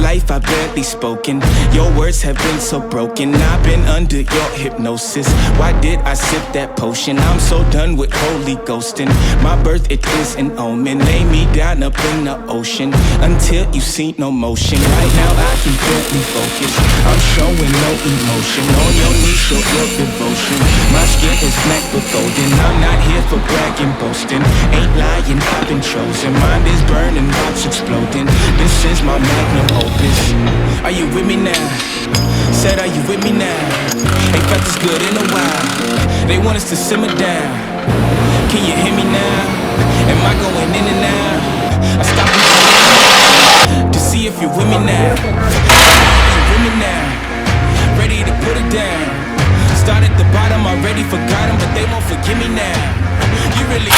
life I've barely spoken. Your words have been so broken. I've been under your hypnosis. Why did I sip that potion? I'm so done with holy ghosting. My birth, it is an omen. Lay me down up in the ocean until you see no motion. Right now I can barely focus. I'm showing no emotion. On your knees, show your devotion. My skin is black but golden. I'm not here for bragging, boasting. Ain't lying, I've been chosen. Mind is burning, heart's exploding. This is my magnum opus. Are you with me now? Said, are you with me now? Ain't felt this good in a while. They want us to simmer down. Can you hear me now? Am I going in and out? I stop to see if you're with me now. Are you with me now? Ready to put it down. Start at the bottom, already forgot them, but they won't forgive me now. You really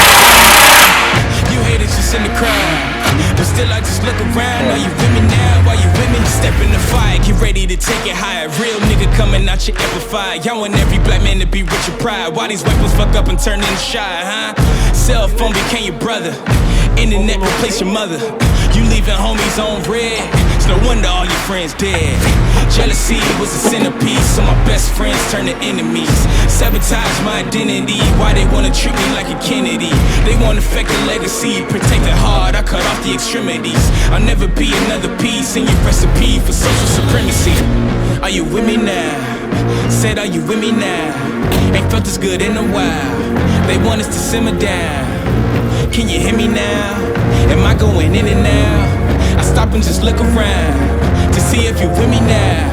you haters just in the crowd, but still I just look around. Are you with me now? Are you with me? Step in the fire, get ready to take it higher. Real nigga coming out your amplified. Y'all want every black man to be rich and pride. Why these white boys fuck up and turn into shy, huh? Cell phone became your brother, internet replace your mother. You leaving homies on red, it's no wonder all your friends dead. Jealousy was a centerpiece, so my best friends turn to enemies. Sabotage my identity, why they wanna treat me like a Kennedy? They wanna affect the legacy, protect it hard, I cut off the extremities. I'll never be another piece in your recipe for social supremacy. Are you with me now? Said, are you with me now? Ain't felt this good in a while. They want us to simmer down. Can you hear me now? Am I going in and out? I stop and just look around to see if you're with me now.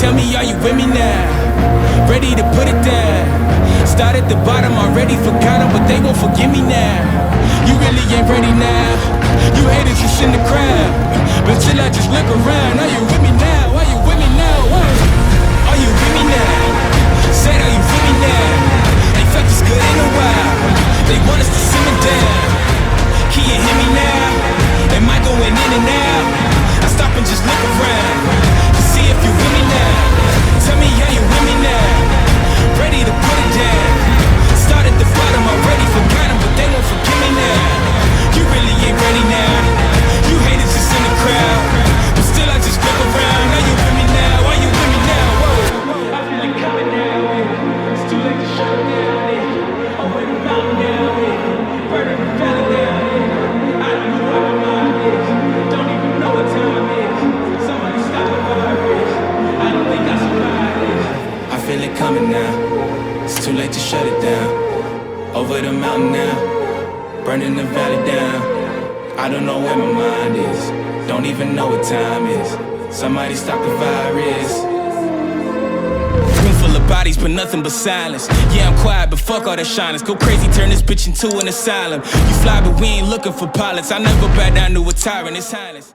Tell me, are you with me now? Ready to put it down. Start at the bottom, already forgot them, but they won't forgive me now. You really ain't ready now. You haters just in the crowd, but still I just look around. Are you with me now? Are you with me now? Are you with me now? Said, are you with me now? Ain't felt this good in a while. They want us to simmer down. Can you hear me now? Am I going in and out? I stop and just look around to see if you're with me now. Tell me, are you with me now? Ready to put it down. Start at the bottom, already forgot them, but they won't forgive me now. You really ain't ready now. You haters just in the crowd, but still I just look around. Are you with me now? Are you with me now? Whoa. I feel it coming now. It's too late to shut it down. Over the mountain now. Burning the valley down. I don't know what my mind is. Don't even know what time is. Somebody stop the virus. I don't think I survive this. I feel it coming now. It's too late to shut it down. Over the mountain now. Burning the valley down. I don't know where my mind is. Don't even know what time is. Somebody stop the virus. Room full of bodies, but nothing but silence. Yeah, I'm quiet, but fuck all that shyness. Go crazy, turn this bitch into an asylum. You fly, but we ain't looking for pilots. I never bow down to a tyrant, it's silence.